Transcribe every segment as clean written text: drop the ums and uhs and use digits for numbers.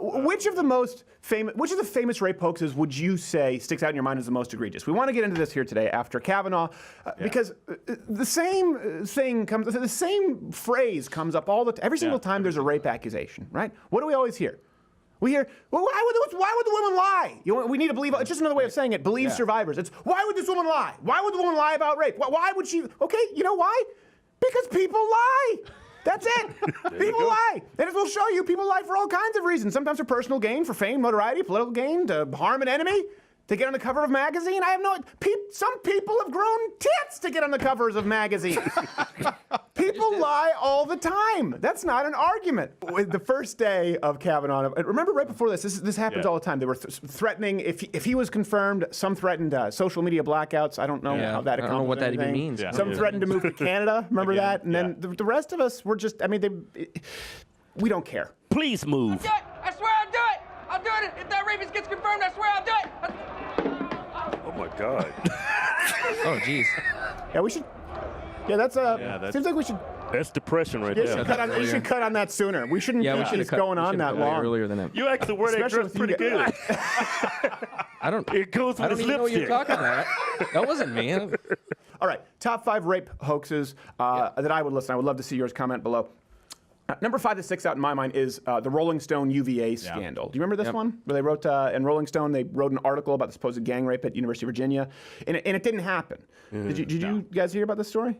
Which of the famous rape hoaxes would you say sticks out in your mind as the most egregious? We want to get into this here today after Kavanaugh, because the same phrase comes up every single time there's a rape accusation, right? What do we always hear? We hear, well, why would the woman lie? We need to believe, it's just another way of saying it, believe survivors. It's, why would this woman lie? Why would the woman lie about rape? Why would she? Okay, you know why? Because people lie. That's it. People lie. And it will show you people lie for all kinds of reasons. Sometimes for personal gain, for fame, notoriety, political gain, to harm an enemy, to get on the cover of a magazine. I have no... Some people have grown tits to get on the covers of magazines. People lie all the time. That's not an argument. The first day of Kavanaugh, remember right before this happens all the time. They were threatening, if he was confirmed, some threatened social media blackouts. I don't know how that accomplished. I don't know what that even means. Yeah. Some threatened to move to Canada. Remember that? And then the rest of us were just, we don't care. Please move. I swear I'll do it. I'll do it. If that rapist gets confirmed, I swear I'll do it. Oh my God. Oh jeez. Yeah, we should. Yeah, that's seems like we should. That's depression right there. You should cut on that sooner. We shouldn't keep this going on that long. Earlier than that. You actually wore that dress pretty good. I don't. It goes with I don't his even know what you're lipstick. talking about. That wasn't me. All right, top 5 rape hoaxes that I would listen. I would love to see yours. Comment below. Number 5 that sticks out in my mind is the Rolling Stone UVA scandal. Do you remember this one? Where they wrote, in Rolling Stone, they wrote an article about the supposed gang rape at University of Virginia, and it didn't happen. Did you guys hear about this story?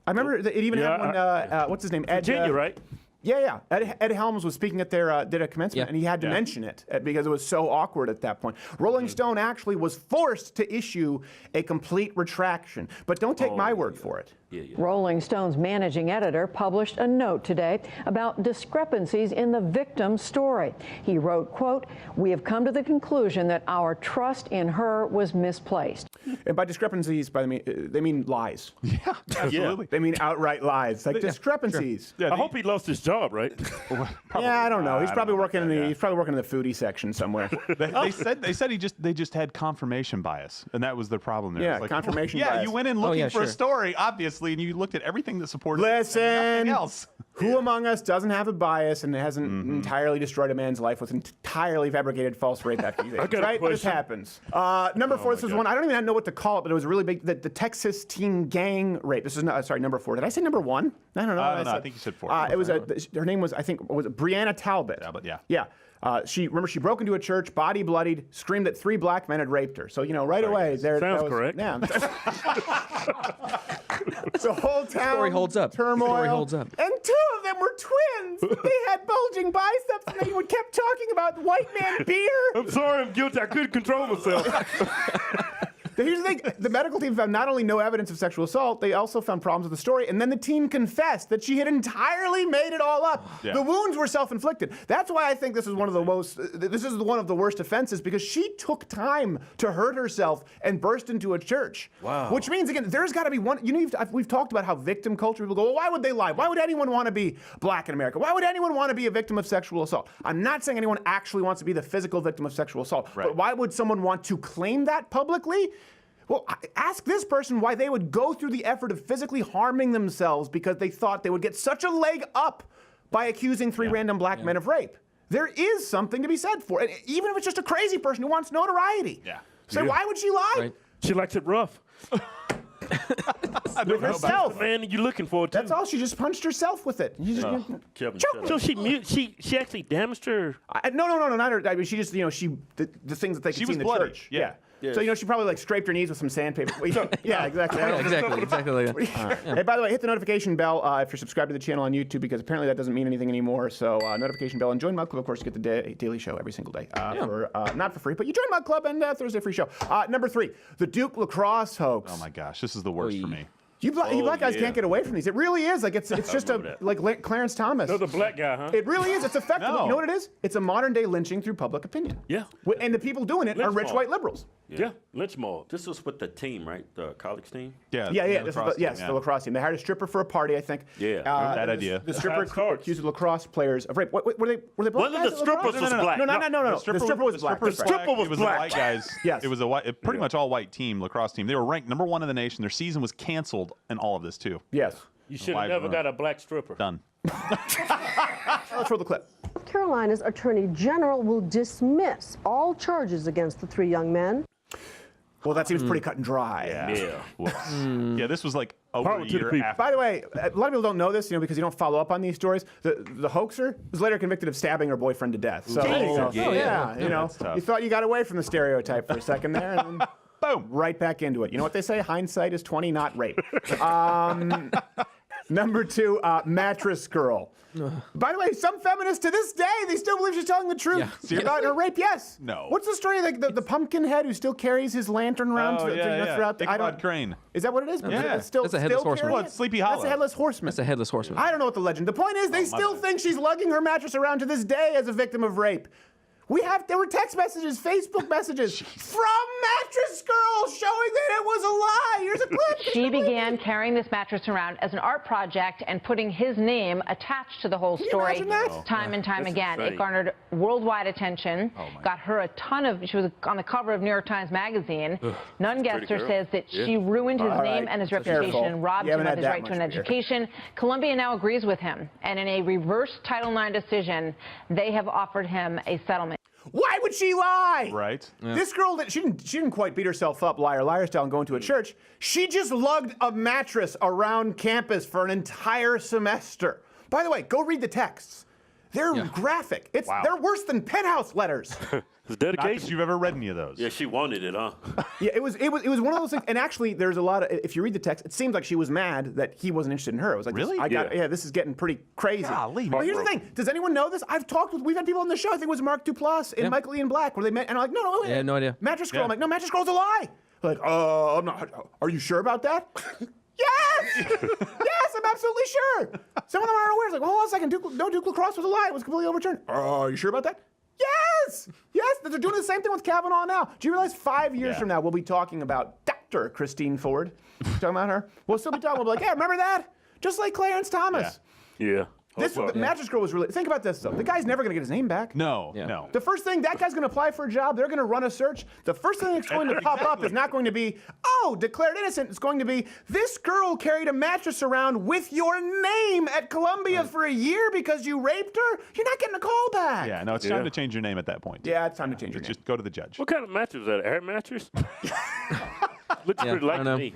I remember that it even had one, what's his name? Virginia, right? Yeah. Ed Helms was speaking at their did a commencement, and he had to mention it because it was so awkward at that point. Rolling Stone actually was forced to issue a complete retraction, but don't take my word for it. Rolling Stone's managing editor published a note today about discrepancies in the victim's story. He wrote, quote, "We have come to the conclusion that our trust in her was misplaced." And by discrepancies, they mean lies. Yeah, absolutely. They mean outright lies, like discrepancies. Sure. I hope he lost his job, right? Yeah, I don't know. He's probably working in the foodie section somewhere. They said they just had confirmation bias, and that was the problem there. Yeah, like, confirmation bias. Yeah, you went in looking for a story, obviously, and you looked at everything that supported Listen, it and nothing else. Who among us doesn't have a bias and hasn't entirely destroyed a man's life with entirely fabricated false rape accusations? Right? This happens. Number 4, this was one, I don't even know what to call it, but it was really big, the Texas teen gang rape. This is, sorry, number 4. Did I say number 1? I don't know. I think you said 4. It was her name was, I think, was it Breonna Talbot? Talbot, yeah. Yeah. She broke into a church, body bloodied, screamed that 3 black men had raped her. So, right away, there. Sounds correct. Yeah. The whole town Story holds up. Turmoil. Story holds up. And 2 of them were twins. They had bulging biceps, and they kept talking about white man beer. I'm sorry, I'm guilty. I couldn't control myself. Here's the thing. The medical team found not only no evidence of sexual assault, they also found problems with the story, and then the teen confessed that she had entirely made it all up. Yeah. The wounds were self-inflicted. That's why I think this is one of the worst offenses, because she took time to hurt herself and burst into a church. Wow. Which means, again, there's got to be one, we've talked about how victim culture, people go, well, why would they lie? Why would anyone want to be black in America? Why would anyone want to be a victim of sexual assault? I'm not saying anyone actually wants to be the physical victim of sexual assault, but why would someone want to claim that publicly? Well, ask this person why they would go through the effort of physically harming themselves because they thought they would get such a leg up by accusing 3 random black men of rape. There is something to be said for it, even if it's just a crazy person who wants notoriety. Yeah. So why would she lie? Right. She likes it rough. With herself. The man you're looking for, too. That's all. She just punched herself with it. So she actually damaged her. No, not her. I mean, she just, the things that they could see in the church. Yeah. So, she probably scraped her knees with some sandpaper. Yeah, exactly. Exactly like that. Hey, by the way, hit the notification bell if you're subscribed to the channel on YouTube, because apparently that doesn't mean anything anymore. So, notification bell, and join Mug Club, of course, to get the daily show every single day. Not for free, but you join Mug Club and Thursday free show. Number 3, the Duke lacrosse hoax. Oh my gosh, this is the worst for me. You black guys can't get away from these. It really is. Like it's just like Clarence Thomas. No, the black guy, huh? It really is. It's effective. No. You know what it is? It's a modern day lynching through public opinion. Yeah. And the people doing it are rich white liberals. Yeah. Lynch mob. This was with the team, right? The college team? Yeah. The lacrosse team. They hired a stripper for a party, I think. Yeah. That idea. The stripper accused of lacrosse players of rape. Were they black One of the strippers was black. No. The stripper was black. The stripper was black. White guys. Yes. It was a pretty much all white team, lacrosse team. They were ranked number 1 in the nation. Their season was canceled and all of this too. Yes. You should have never got a black stripper. Done. Let's roll the clip. Carolina's Attorney General will dismiss all charges against the 3 young men. Well, that seems pretty cut and dry. Yeah, this was like over a year after. By the way, a lot of people don't know this, because you don't follow up on these stories. The hoaxer was later convicted of stabbing her boyfriend to death. So, you thought you got away from the stereotype for a second there, and then, boom, right back into it. You know what they say? Hindsight is 20, not rape. Number 2, mattress girl. By the way, some feminists to this day, they still believe she's telling the truth about her rape. Yes. No. What's the story of the pumpkin head who still carries his lantern around throughout the... Ichabod Crane. Is that what it is? Yeah. It's still, That's a headless horseman. carrying Well, it? it's Sleepy Hollow. That's a headless horseman. That's a headless horseman. I don't know what the legend. The point is, they still think she's lugging her mattress around to this day as a victim of rape. There were text messages, Facebook messages from Mattress Girl showing that it was a lie. Here's a clip. She began carrying this mattress around as an art project and putting his name attached to the whole story time and time again. It garnered worldwide attention, got her a ton of, she was on the cover of New York Times Magazine. Nunn Gesser says that she ruined his name and his reputation and robbed him of his right to an education. Columbia now agrees with him, and in a reverse Title IX decision, they have offered him a settlement. Why would she lie? Right. Yeah. This girl, she didn't quite beat herself up liar style and go into a church. She just lugged a mattress around campus for an entire semester. By the way, go read the texts. They're graphic. They're worse than penthouse letters. It's Not dedication. that you've ever read any of those. Yeah, she wanted it, huh? Yeah, it was one of those things. And actually, there's a lot of. If you read the text, it seems like she was mad that he wasn't interested in her. It was like, Really? this is getting pretty crazy. Golly, But here's the thing. Does anyone know this? We've had people on the show. I think it was Mark Duplass and Michael Ian Black, where they met, and I'm like, no, Yeah, no idea. Mattress Girl. I'm like, no, Mattress Girl's a lie. They're like, I'm not. Are you sure about that? Yes! Yes, I'm absolutely sure. Some of them aren't aware. It's like, well, hold on a second. Duke LaCrosse was a lie. It was completely overturned. Are you sure about that? Yes! Yes, they're doing the same thing with Kavanaugh now. Do you realize 5 years from now, we'll be talking about Dr. Christine Ford? Talking about her? We'll still be talking. We'll be like, hey, remember that? Just like Clarence Thomas. Yeah. The Mattress Girl was really... Think about this, though. The guy's never going to get his name back. No. The first thing, that guy's going to apply for a job. They're going to run a search. The first thing that's going to pop up is not going to be, declared innocent. It's going to be, this girl carried a mattress around with your name at Columbia for a year because you raped her. You're not getting a call back. Yeah, no, it's time to change your name at that point. Yeah, it's time to change your name. Just go to the judge. What kind of mattress is that? An air mattress? Looks pretty like to me.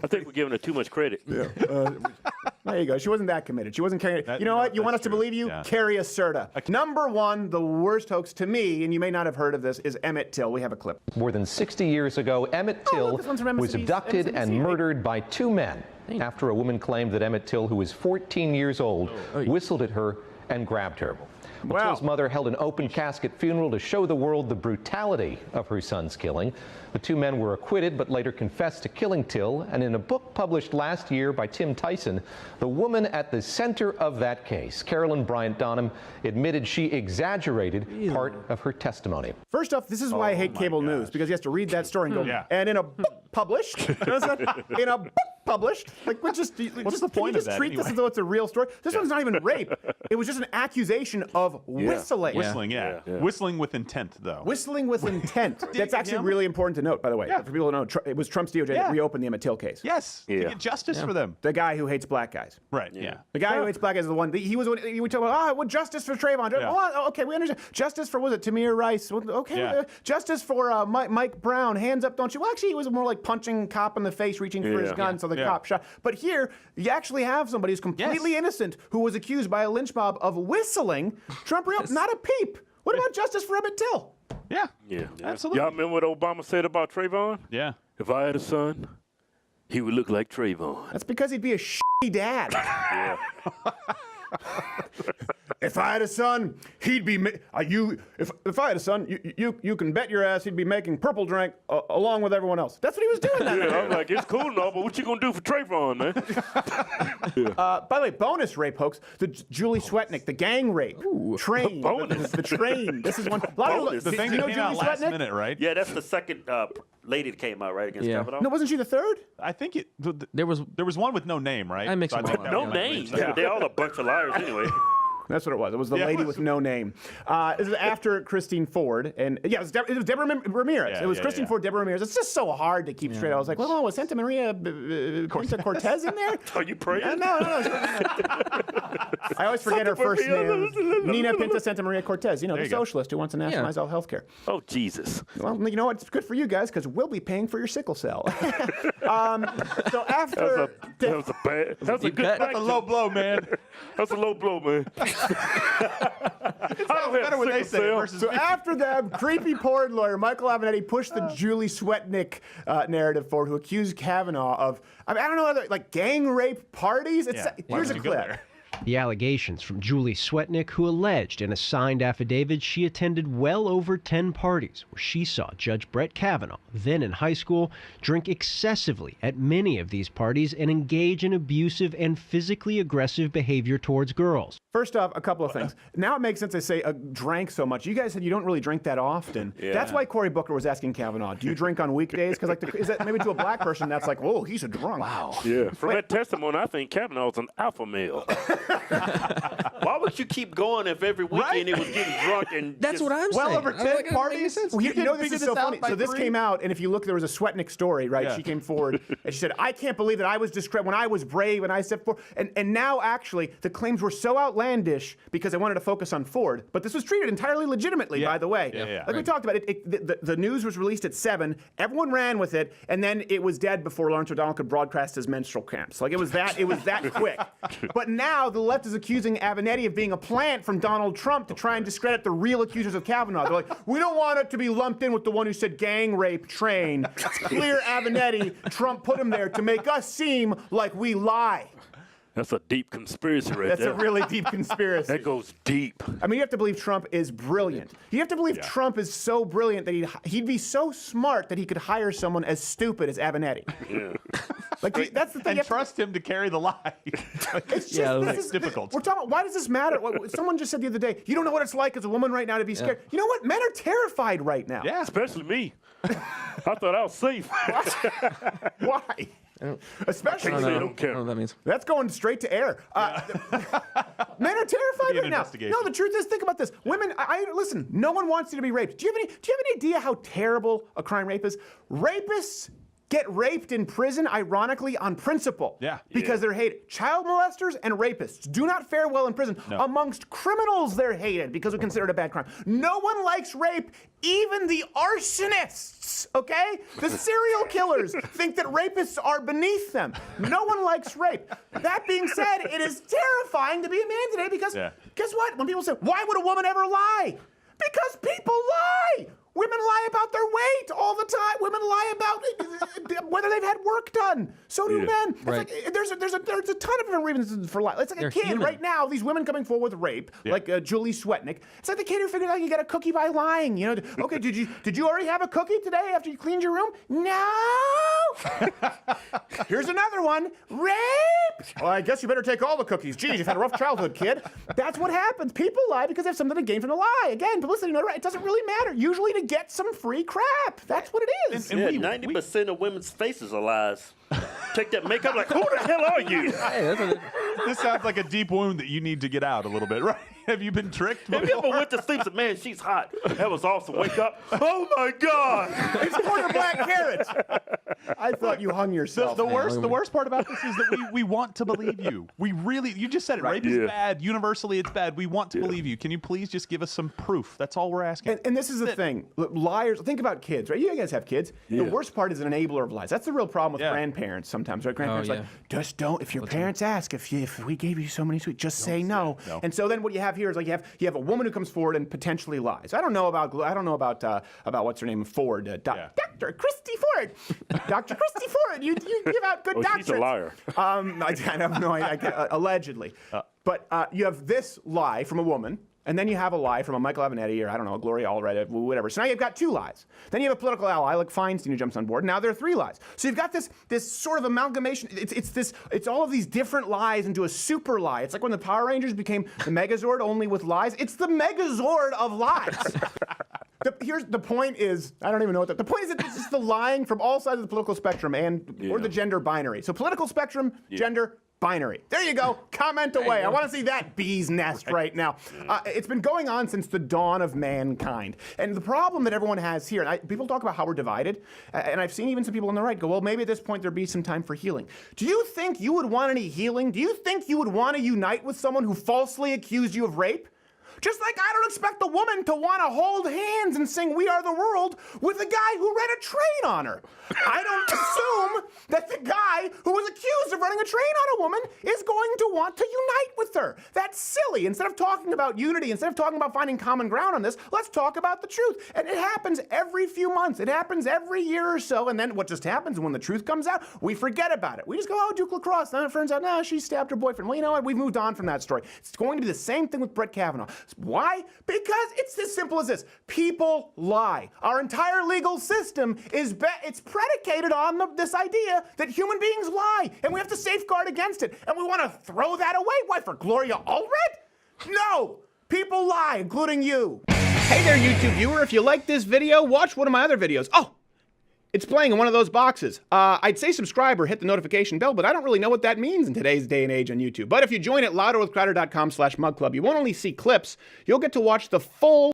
I think we're giving her too much credit. There you go. She wasn't that committed. She wasn't carrying. You know what? You want us to believe you? Yeah. Carry a Serta. Number 1, the worst hoax to me, and you may not have heard of this, is Emmett Till. We have a clip. More than 60 years ago, Emmett Till this one's from was MSNBC, abducted and right? murdered by 2 men after a woman claimed that Emmett Till, who was 14 years old, whistled at her and grabbed her. Well, Till's mother held an open casket funeral to show the world the brutality of her son's killing. The 2 men were acquitted, but later confessed to killing Till. And in a book published last year by Tim Tyson, the woman at the center of that case, Carolyn Bryant Donham, admitted she exaggerated part of her testimony. First off, this is why I hate cable news, because you have to read that story and go, and in a book published, in a book published, like, what's the point of that? Treat this as though it's a real story. This one's not even rape. It was just an accusation of whistling. Whistling, whistling with intent, though. Whistling with intent. That's actually really important to note, by the way. For people who know, it was Trump's DOJ that reopened the Emmett Till case. Yes. To get justice for them. The guy who hates black guys. Right. Yeah. The guy who hates black guys is the one. He would talk about, well, justice for Trayvon. Oh, okay, we understand. Justice for, was it Tamir Rice? Okay. Justice for Mike Brown. Hands up, don't you? Well, actually, he was more like punching cop in the face, reaching for his gun, so the cop shot. But here, you actually have somebody who's completely innocent who was accused by a lynch mob of whistling. Trump real, not a peep. What about justice for Emmett Till? Yeah. Absolutely. Y'all remember what Obama said about Trayvon? Yeah. If I had a son, he would look like Trayvon. That's because he'd be a shitty dad. If I had a son, he'd be if I had a son, you can bet your ass he'd be making purple drink along with everyone else. That's what he was doing. I'm like, it's cool, no, but what you gonna do for Trayvon, man? By the way, bonus rape hoax: the Julie Swetnick, the gang rape, train, the train. This is one. The thing that came out last minute, right? Yeah, that's the second lady that came out right against Kavanaugh. No, wasn't she the third? I think there was one with no name, right? I mixed them all up. No name. They're all a bunch of liars anyway. That's what it was. It was the lady with no name. This is after Christine Ford, and it was Deborah Ramirez. It was Christine Ford, Deborah Ramirez. It's just so hard to keep straight. I was like, well, was Santa Maria Cortez in there? Are you praying? No. I always forget her first name. Nina Pinta Santa Maria Cortez. You know, the socialist who wants to nationalize all health care. Oh, Jesus. Well, you know what? It's good for you guys because we'll be paying for your sickle cell. So after that was a bad. That was a good. That's a low blow, man. That's a low blow, man. Better when they say it versus So after them, creepy porn lawyer Michael Avenatti pushed the Julie Swetnick narrative forward, who accused Kavanaugh of, I don't know, like gang rape parties. Here's a clip. The allegations from Julie Swetnick, who alleged in a signed affidavit she attended well over 10 parties where she saw Judge Brett Kavanaugh, then in high school, drink excessively at many of these parties and engage in abusive and physically aggressive behavior towards girls. First off, a couple of things. Now it makes sense to say drank so much. You guys said you don't really drink that often. Yeah. That's why Cory Booker was asking Kavanaugh, do you drink on weekdays? Because is that maybe to a black person that's like, whoa, he's a drunk. Wow. Yeah. From that testimony, I think Kavanaugh's an alpha male. Why would you keep going if every weekend he was getting drunk and That's what I'm saying. well over 10 parties? Well, you know, this is so funny. So this came out, and if you look, there was a Swetnick story, right? Yeah. She came forward, and she said, I can't believe that I was when I was brave and I stepped forward. And now, actually, the claims were so outlandish because I wanted to focus on Ford. But this was treated entirely legitimately, by the way. Like we talked about, the news was released at 7. Everyone ran with it, and then it was dead before Lawrence O'Donnell could broadcast his menstrual cramps. Like, it was that quick. But now the left is accusing Avenatti of being a plant from Donald Trump to try and discredit the real accusers of Kavanaugh. They're like, we don't want it to be lumped in with the one who said gang rape train. It's clear Avenatti, Trump put him there to make us seem like we lie. That's a deep conspiracy right That's there. a really deep conspiracy. That goes deep. I mean, you have to believe Trump is brilliant. You have to believe Trump is so brilliant that he'd be so smart that he could hire someone as stupid as Avenatti. Yeah. Like, that's the thing. And trust him to carry the lie. It's just, this is difficult. We're talking about, why does this matter? Someone just said the other day, you don't know what it's like as a woman right now to be scared. You know what? Men are terrified right now. Yeah. Especially me. I thought I was safe. Why? Especially, I don't care. I don't know what that means. That's going straight to air. Men are terrified right now. No, the truth is, think about this. Women, listen. No one wants you to be raped. Do you have any idea how terrible a crime rape is? Rapists get raped in prison, ironically, on principle. Yeah. Because they're hated. Child molesters and rapists do not fare well in prison. No. Amongst criminals, they're hated because we consider it a bad crime. No one likes rape, even the arsonists, okay? The serial killers think that rapists are beneath them. No one likes rape. That being said, it is terrifying to be a man today because guess what? When people say, why would a woman ever lie? Because people lie. Women lie about their weight all the time. Women lie about whether they've had work done. So do men. It's like, there's a ton of different reasons for lie. It's like a kid right now. These women coming forward with rape, like Julie Swetnick. It's like the kid who figured out you get a cookie by lying. You know, okay, did you already have a cookie today after you cleaned your room? No. Here's another one. Rape. Well, I guess you better take all the cookies. Geez, you've had a rough childhood, kid. That's what happens. People lie because they have something to gain from the lie. Again, publicity, notoriety. It doesn't really matter. Usually to get some free crap. That's what it is. And 90% of women's faces are lies. Take that makeup like, who the hell are you? This sounds like a deep wound that you need to get out a little bit, right? Have you been tricked before? Have you ever went to sleep and said, man, she's hot. That was awesome. Wake up. Oh, my God. It's for your black carrots. I thought you hung yourself. The worst part about this is that we want to believe you. We really, you just said it. Rape is bad. Universally, it's bad. We want to believe you. Can you please just give us some proof? That's all we're asking. And this is the thing. Liars, think about kids, right? You guys have kids. The worst part is an enabler of lies. That's the real problem with grandparents sometimes, right? Grandparents like, just don't, if your parents ask, if we gave you so many sweets, just say no. And so then what you have here is like you have a woman who comes forward and potentially lies. I don't know about what's her name, Ford, Dr. Christy Ford. Dr. Christy Ford, you give out good doctorates. She's a liar. I have no idea, allegedly. But you have this lie from a woman, and then you have a lie from a Michael Avenatti or, I don't know, a Gloria Allred, whatever. So now you've got 2 lies. Then you have a political ally like Feinstein who jumps on board. Now there are 3 lies. So you've got this sort of amalgamation. It's all of these different lies into a super lie. It's like when the Power Rangers became the Megazord only with lies. It's the Megazord of lies. Here's the point is, I don't even know what the point is. It's just the lying from all sides of the political spectrum or the gender binary. So political spectrum, gender, binary. There you go. Comment away. I want to see that bee's nest right now. It's been going on since the dawn of mankind. And the problem that everyone has here, and people talk about how we're divided, and I've seen even some people on the right go, well, maybe at this point there'd be some time for healing. Do you think you would want any healing? Do you think you would want to unite with someone who falsely accused you of rape? Just like I don't expect a woman to want to hold hands and sing We Are the World with a guy who ran a train on her. I don't assume that the guy who was accused of running a train on a woman is going to want to unite with her. That's silly. Instead of talking about unity, instead of talking about finding common ground on this, let's talk about the truth. And it happens every few months. It happens every year or so. And then what just happens when the truth comes out, we forget about it. We just go, oh, Duke LaCrosse. Then it turns out, no, she stabbed her boyfriend. Well, you know what? We've moved on from that story. It's going to be the same thing with Brett Kavanaugh. Why? Because it's as simple as this. People lie. Our entire legal system is it's predicated on this idea that human beings lie, and we have to safeguard against it. And we want to throw that away. Why, for Gloria Allred? No! People lie, including you. Hey there, YouTube viewer. If you like this video, watch one of my other videos. Oh! It's playing in one of those boxes. I'd say subscribe or hit the notification bell, but I don't really know what that means in today's day and age on YouTube. But if you join at louderwithcrowder.com/mugclub, you won't only see clips, you'll get to watch the full